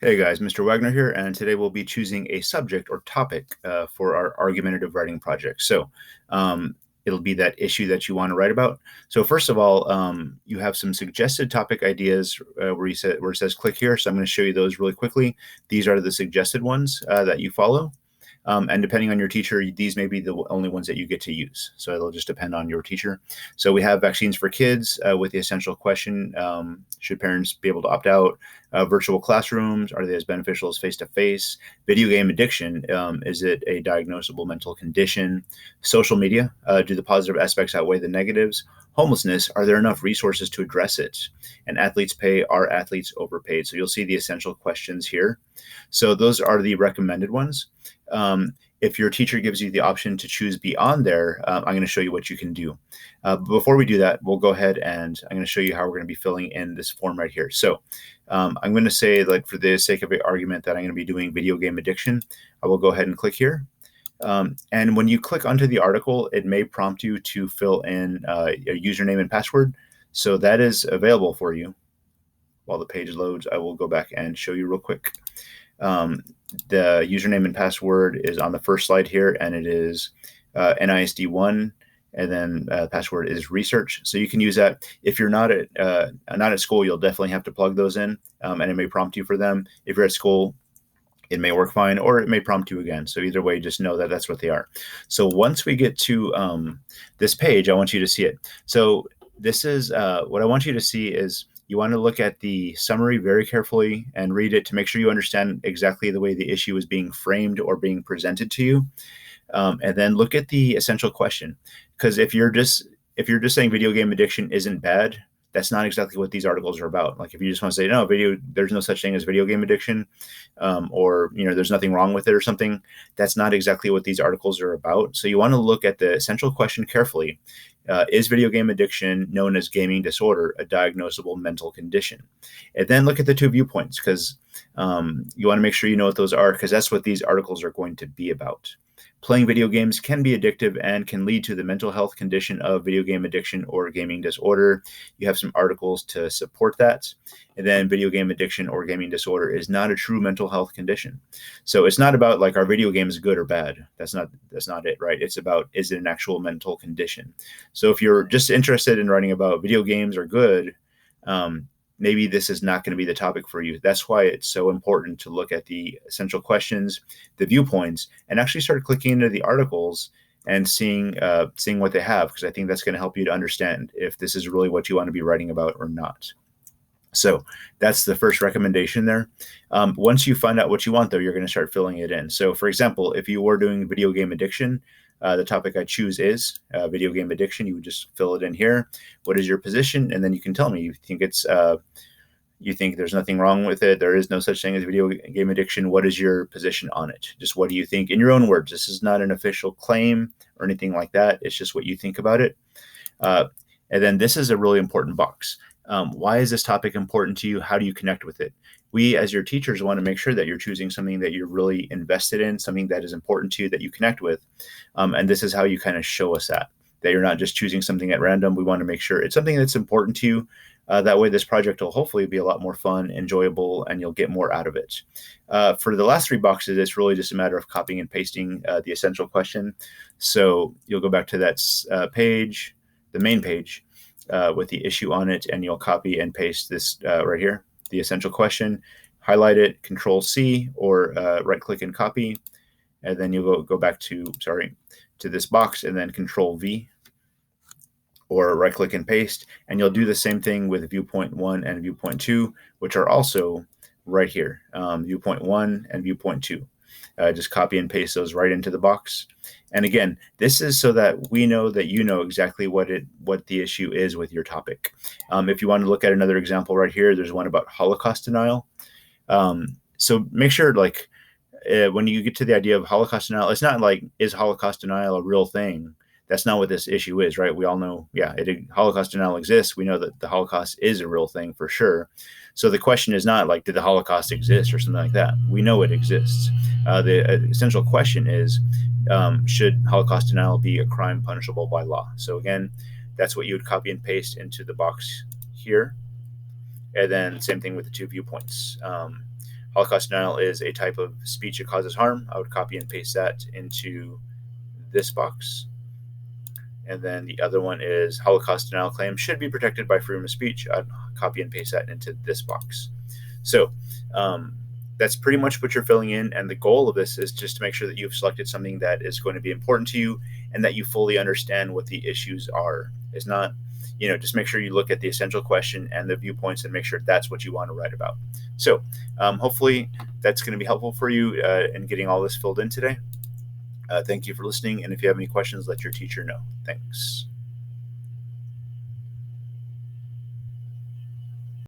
Hey guys, Mr. Wagner here, and today we'll be choosing a subject or topic for our argumentative writing project. So it'll be that issue that you want to write about. So first of all, you have some suggested topic ideas where it says click here. So I'm going to show you those really quickly. These are the suggested ones that you follow. And depending on your teacher, these may be the only ones that you get to use. So it'll just depend on your teacher. So we have vaccines for kids with the essential question, should parents be able to opt out? Virtual classrooms, are they as beneficial as face-to-face? Video game addiction, is it a diagnosable mental condition? Social media, do the positive aspects outweigh the negatives? Homelessness, are there enough resources to address it? And athletes pay, are athletes overpaid? So you'll see the essential questions here. So those are the recommended ones. If your teacher gives you the option to choose beyond there, I'm going to show you what you can do. Before we do that, we'll go ahead and I'm going to show you how we're going to be filling in this form right here. So I'm going to say, like, for the sake of the argument, that I'm going to be doing video game addiction. I will go ahead and click here. And when you click onto the article, it may prompt you to fill in a username and password. So that is available for you. While the page loads, I will go back and show you real quick. The username and password is on the first slide here, and it is NISD1, and then password is research. So you can use that. If you're not at school, you'll definitely have to plug those in, and it may prompt you for them. If you're at school, it may work fine, or it may prompt you again. So either way, just know that that's what they are. So once we get to this page, I want you to see it. So this is what I want you to see is you want to look at the summary very carefully and read it to make sure you understand exactly the way the issue is being framed or being presented to you. And then look at the essential question. Because if you're just saying video game addiction isn't bad, that's not exactly what these articles are about. Like, if you just want to say, no, there's no such thing as video game addiction, or there's nothing wrong with it or something, that's not exactly what these articles are about. So you want to look at the essential question carefully. Is video game addiction, known as gaming disorder, a diagnosable mental condition? And then look at the two viewpoints, because you want to make sure you know what those are, because that's what these articles are going to be about. Playing video games can be addictive and can lead to the mental health condition of video game addiction or gaming disorder. You have some articles to support that. And then video game addiction or gaming disorder is not a true mental health condition. So it's not about, like, are video games good or bad? That's not it, right? It's about, is it an actual mental condition? So if you're just interested in writing about video games are good, maybe this is not going to be the topic for you. That's why it's so important to look at the essential questions, the viewpoints, and actually start clicking into the articles and seeing what they have, because I think that's going to help you to understand if this is really what you want to be writing about or not. So that's the first recommendation there. Once you find out what you want, though, you're going to start filling it in. So, for example, if you were doing video game addiction, the topic I choose is video game addiction. You would just fill it in here. What is your position? And then you can tell me, you think there's nothing wrong with it, there is no such thing as video game addiction. What is your position on it? Just what do you think, in your own words? This is not an official claim or anything like that. It's just what you think about it. And then this is a really important box. Why is this topic important to you? How do you connect with it? We, as your teachers, want to make sure that you're choosing something that you're really invested in, something that is important to you, that you connect with. And this is how you kind of show us that you're not just choosing something at random. We want to make sure it's something that's important to you. That way, this project will hopefully be a lot more fun, enjoyable, and you'll get more out of it. For the last three boxes, it's really just a matter of copying and pasting the essential question. So you'll go back to that page, the main page, with the issue on it, and you'll copy and paste this right here, the essential question, highlight it, Control-C, or right-click and copy, and then you'll go back to this box, and then Control-V, or right-click and paste, and you'll do the same thing with viewpoint 1 and viewpoint 2, which are also right here, viewpoint 1 and viewpoint 2. Just copy and paste those right into the box. And again, this is so that we know that you know exactly what the issue is with your topic. If you want to look at another example right here, there's one about Holocaust denial. So make sure, like, when you get to the idea of Holocaust denial, it's not like, is Holocaust denial a real thing? That's not what this issue is, right? We all know, Holocaust denial exists. We know that the Holocaust is a real thing for sure. So the question is not like, did the Holocaust exist or something like that? We know it exists. The essential question is, should Holocaust denial be a crime punishable by law? So again, that's what you would copy and paste into the box here. And then same thing with the two viewpoints. Holocaust denial is a type of speech that causes harm. I would copy and paste that into this box. And then the other one is Holocaust denial claim should be protected by freedom of speech. I'd copy and paste that into this box. So that's pretty much what you're filling in. And the goal of this is just to make sure that you've selected something that is going to be important to you and that you fully understand what the issues are. It's not, just make sure you look at the essential question and the viewpoints and make sure that's what you want to write about. So hopefully that's going to be helpful for you in getting all this filled in today. Thank you for listening. And if you have any questions, let your teacher know. Thanks.